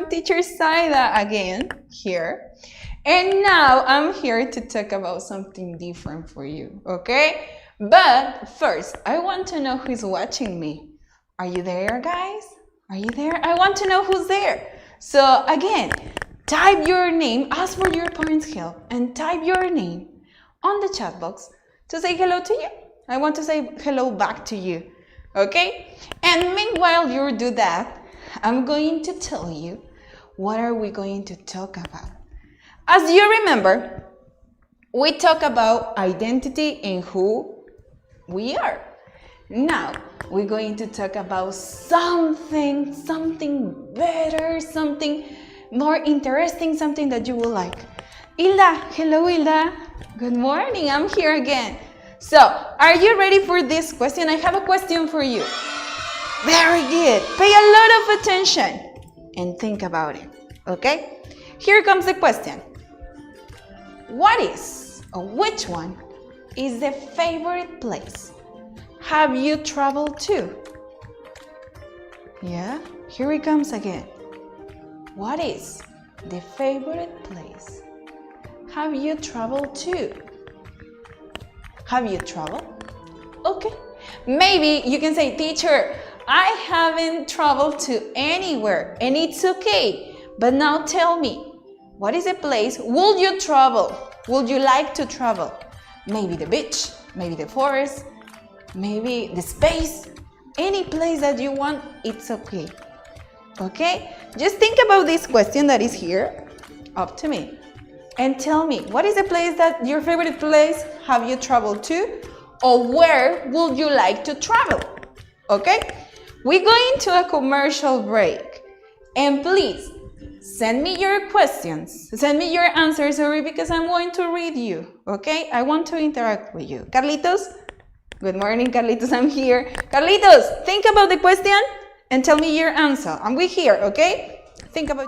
welcome Teacher Saida again here. And now I'm here to talk about something different for you, okay? But first, I want to know who's watching me. Are you there, guys? Are you there? I want to know who's there. So again, type your name, ask for your parents' help, and type your name on the chat box to say hello to you. I want to say hello back to you, okay? And meanwhile you do that, I'm going to tell you what are we going to talk about. As you remember, we talk about identity and who we are. Now, we're going to talk about something better, something more interesting, something that you will like. Hilda, hello Hilda. Good morning, I'm here again. So, are you ready for this question? I have a question for you. Very good. Pay a lot of attention and think about it, okay? Here comes the question. What is, or which one, is the favorite place have you traveled to? Yeah, here it comes again. What is the favorite place have you traveled to? Have you traveled? Okay. Maybe you can say, teacher, I haven't traveled to anywhere, and it's okay. But now tell me, what is a place would you travel? Would you like to travel? Maybe the beach, maybe the forest, maybe the space, any place that you want, it's okay. Okay? Just think about this question that is here, up to me. And tell me, what is the place that your favorite place have you traveled to? Or where would you like to travel? Okay? We're going to a commercial break. And please, send me your questions. Send me your answers, sorry, because I'm going to read you. Okay? I want to interact with you. Carlitos? Good morning, Carlitos. I'm here. Carlitos, think about the question and tell me your answer. And we're here, okay? Think about.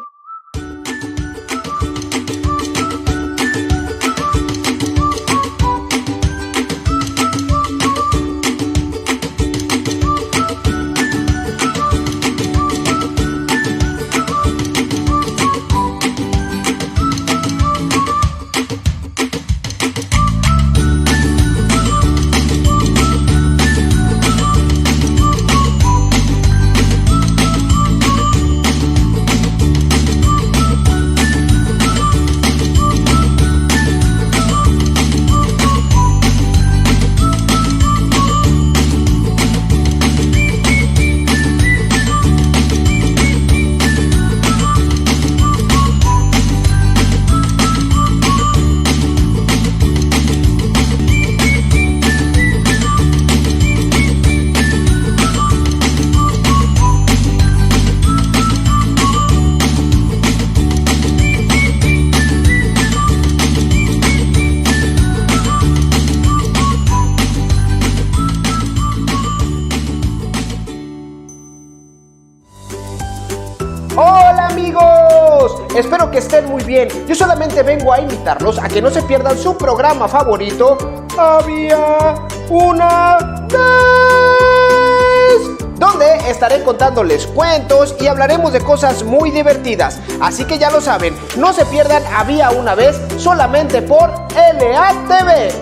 ¡Hola amigos! Espero que estén muy bien. Yo solamente vengo a invitarlos a que no se pierdan su programa favorito. Había una vez, donde estaré contándoles cuentos y hablaremos de cosas muy divertidas. Así que ya lo saben, no se pierdan Había una vez solamente por LATV.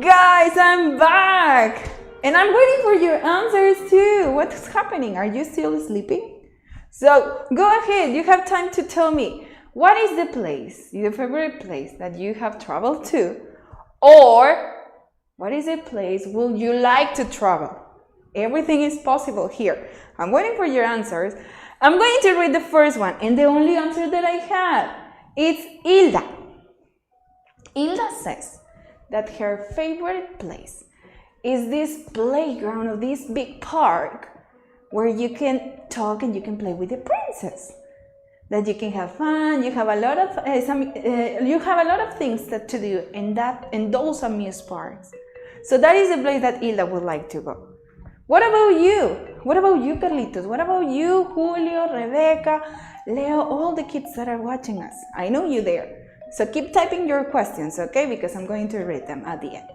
Guys, I'm back! And I'm waiting for your answers too. What's happening? Are you still sleeping? So go ahead, you have time to tell me, what is the place, your favorite place that you have traveled to? Or what is a place would you like to travel? Everything is possible here. I'm waiting for your answers. I'm going to read the first one, and the only answer that I have is Hilda. Hilda says that her favorite place is this playground or this big park where you can talk and you can play with the princess. That you can have fun. You have a lot of things to do in those amuse parks. So that is the place that Hilda would like to go. What about you? What about you, Carlitos? What about you, Julio, Rebecca, Leo, all the kids that are watching us? I know you there. So keep typing your questions, okay? Because I'm going to read them at the end.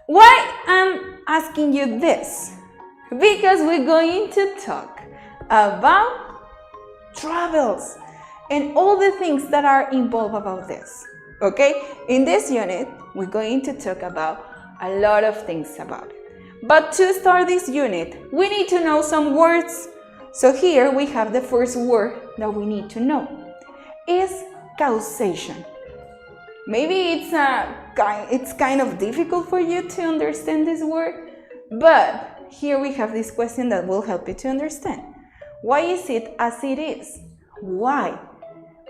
Why I'm asking you this? Because we're going to talk about travels and all the things that are involved about this, okay? In this unit, we're going to talk about a lot of things about it. But to start this unit, we need to know some words. So here we have the first word that we need to know. Is causation. Maybe it's kind of difficult for you to understand this word, but here we have this question that will help you to understand. Why is it as it is? Why?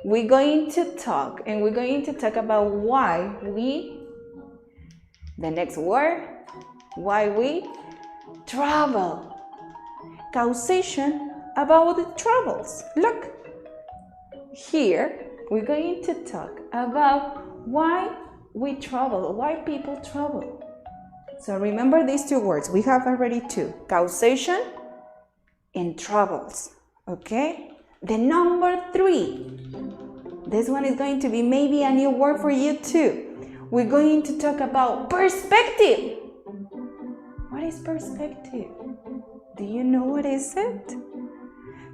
We're going to talk about why we, the next word, why we travel. Causation about the travels. Look, here we're going to talk about why we travel, why people travel. So remember these two words. We have already two, causation and travels, okay? The number 3. This one is going to be maybe a new word for you too. We're going to talk about perspective. What is perspective? Do you know what is it?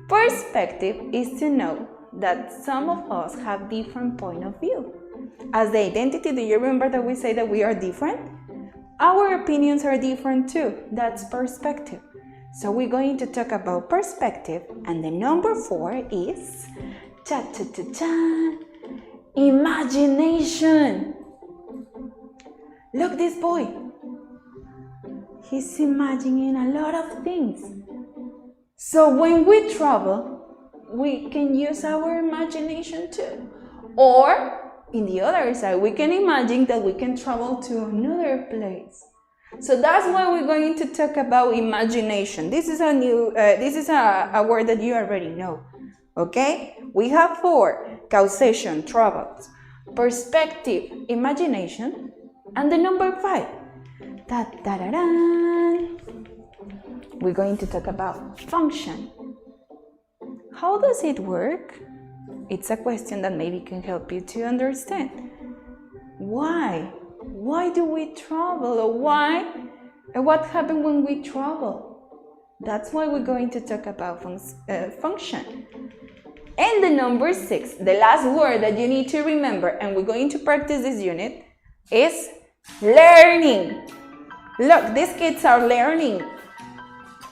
Perspective is to know that some of us have different point of view. As the identity, do you remember that we say that we are different? Our opinions are different too. That's perspective. So we're going to talk about perspective, and the number 4 is imagination. Look, this boy. He's imagining a lot of things. So when we travel, we can use our imagination too. Or in the other side, we can imagine that we can travel to another place. So that's why we're going to talk about imagination. This is a word that you already know. Okay? We have 4: causation, travels, perspective, imagination, and the number 5. We're going to talk about function. How does it work? It's a question that maybe can help you to understand. Why? Why do we travel? Or what happens when we travel? That's why we're going to talk about function. And the number 6, the last word that you need to remember, and we're going to practice this unit, is learning. Look, these kids are learning.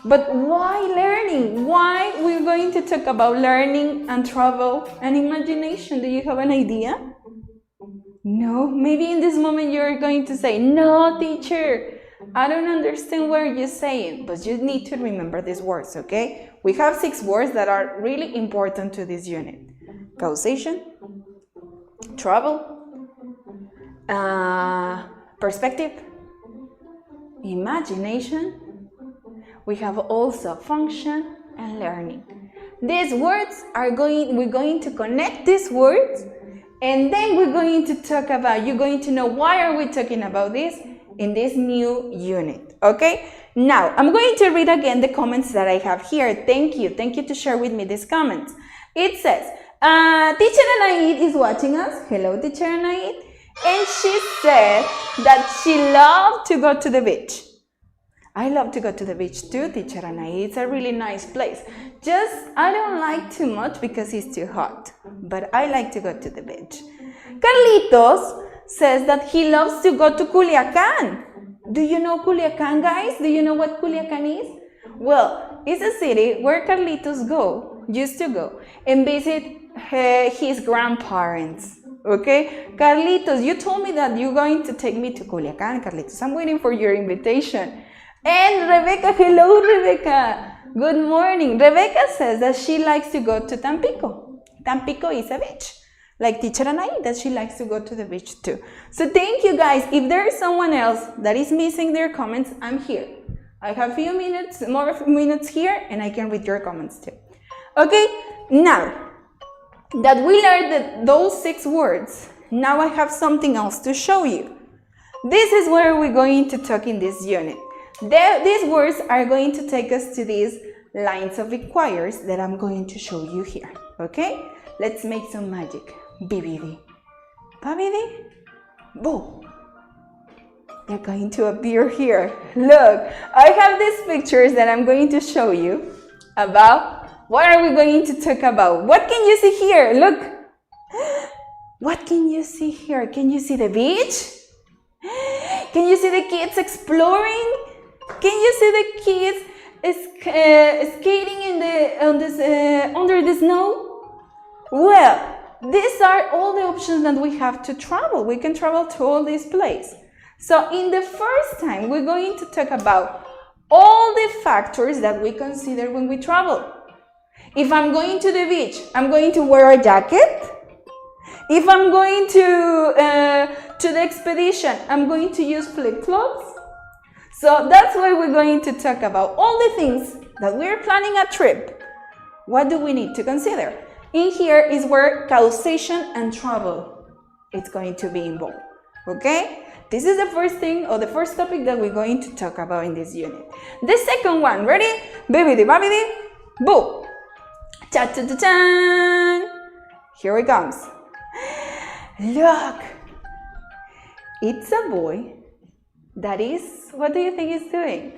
But why learning? Why we're going to talk about learning and travel and imagination? Do you have an idea? No? Maybe in this moment you're going to say, no, teacher, I don't understand what you're saying. But you need to remember these words, okay? We have 6 words that are really important to this unit. Causation, travel, perspective, imagination. We have also function and learning. These words we're going to connect these words, and then we're going to talk about, you're going to know why are we talking about this in this new unit, okay? Now, I'm going to read again the comments that I have here. Thank you to share with me these comments. It says, Teacher Anaid is watching us. Hello, Teacher Anaid. And she said that she loved to go to the beach. I love to go to the beach too, Teacher Anaid. It's a really nice place. I don't like too much because it's too hot, but I like to go to the beach. Carlitos says that he loves to go to Culiacan. Do you know Culiacan, guys? Do you know what Culiacan is? Well, it's a city where Carlitos used to go, and visit his grandparents. Okay? Carlitos, you told me that you're going to take me to Culiacan, Carlitos. I'm waiting for your invitation. And Rebecca, hello Rebecca, good morning. Rebecca says that she likes to go to Tampico. Tampico is a beach. Like Teacher Anaid, that she likes to go to the beach too. So thank you guys. If there is someone else that is missing their comments, I'm here. I have more minutes here, and I can read your comments too. Okay, now that we learned those 6 words, now I have something else to show you. This is where we're going to talk in this unit. These words are going to take us to these lines of requires that I'm going to show you here. Okay? Let's make some magic. Bibidi. Babidi. Boo. They're going to appear here. Look, I have these pictures that I'm going to show you about what are we going to talk about. What can you see here? Look. What can you see here? Can you see the beach? Can you see the kids exploring? Can you see the kids skating under the snow? Well, these are all the options that we have to travel. We can travel to all these places. So in the first time, we're going to talk about all the factors that we consider when we travel. If I'm going to the beach, I'm going to wear a jacket. If I'm going to the expedition, I'm going to use flip-flops. So that's why we're going to talk about all the things that we're planning a trip. What do we need to consider? In here is where causation and travel is going to be involved. Okay? This is the first thing or the first topic that we're going to talk about in this unit. The second one, ready? Bibidi babidi, boo. Cha cha cha chan. Here it comes. Look. It's a boy that is, what do you think he's doing?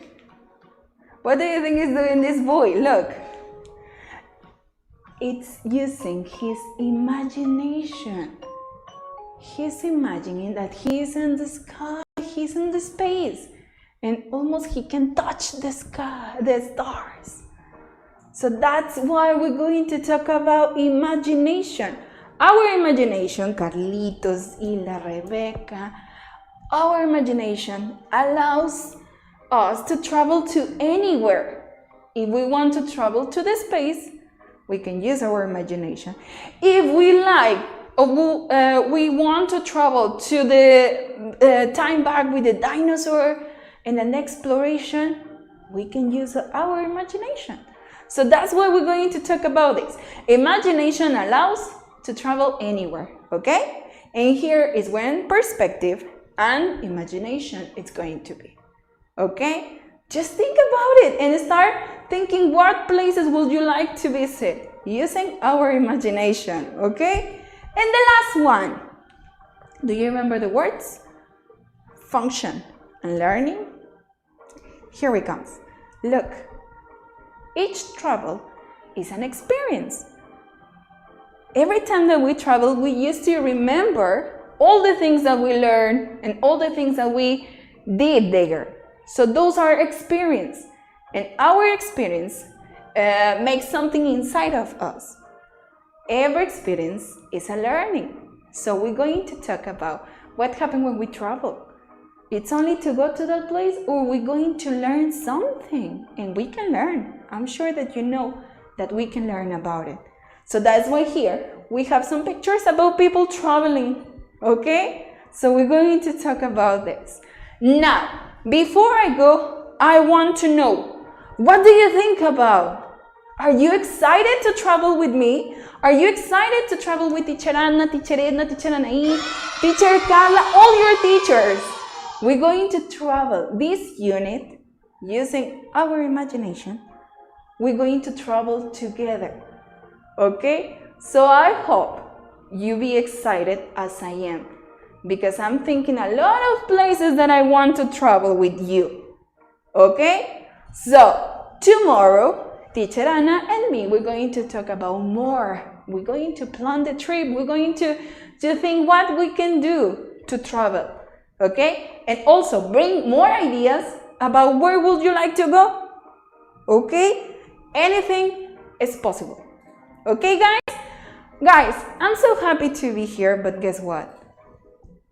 What do you think he's doing, this boy? Look. It's using his imagination. He's imagining that he's in the sky, he's in the space, and almost he can touch the sky, the stars. So that's why we're going to talk about imagination. Our imagination, Carlitos, Ila, Rebecca, our imagination allows us to travel to anywhere. If we want to travel to the space, we can use our imagination. If we like, we want to travel to the time back with the dinosaur and an exploration, we can use our imagination. So that's why we're going to talk about this. Imagination allows to travel anywhere, okay? And here is when perspective and imagination is going to be, okay? Just think about it and start thinking what places would you like to visit using our imagination, okay? And the last one, do you remember the words? Function and learning. Here it comes. Look, each travel is an experience. Every time that we travel, we used to remember all the things that we learned and all the things that we did there. So those are experience. And our experience makes something inside of us. Every experience is a learning. So we're going to talk about what happened when we travel. It's only to go to that place, or we're going to learn something, and we can learn. I'm sure that you know that we can learn about it. So that's why here we have some pictures about people traveling, okay? So we're going to talk about this. Now, before I go, I want to know, what do you think about? Are you excited to travel with me? Are you excited to travel with Teacher Anna, Teacher Edna, Teacher Anaí, Teacher Carla, all your teachers? We're going to travel this unit using our imagination. We're going to travel together, okay? So I hope you be excited as I am, because I'm thinking a lot of places that I want to travel with you, okay? So tomorrow, Teacher Anna and me, we're going to talk about more. We're going to plan the trip. We're going to think what we can do to travel, okay? And also bring more ideas about where would you like to go, okay? Anything is possible, okay, guys? Guys, I'm so happy to be here, but guess what?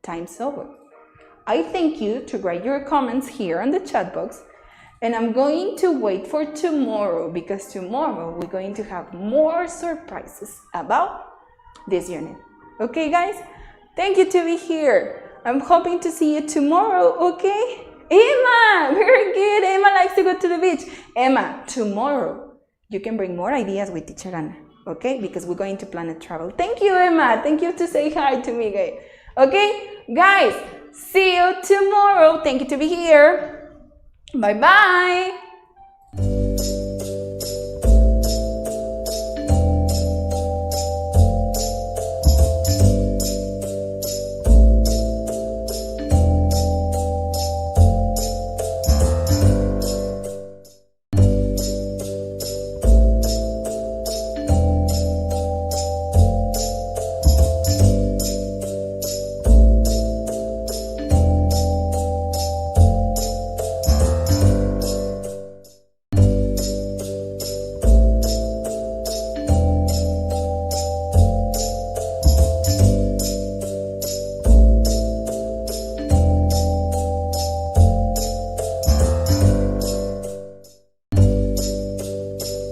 Time's over. I thank you to write your comments here on the chat box. And I'm going to wait for tomorrow, because tomorrow we're going to have more surprises about this unit. Okay, guys? Thank you to be here. I'm hoping to see you tomorrow, okay? Emma, very good. Emma likes to go to the beach. Emma, tomorrow you can bring more ideas with Teacher Anna, okay? Because we're going to plan a travel. Thank you, Emma. Thank you to say hi to me, guys. Okay, guys, see you tomorrow. Thank you to be here. Bye bye.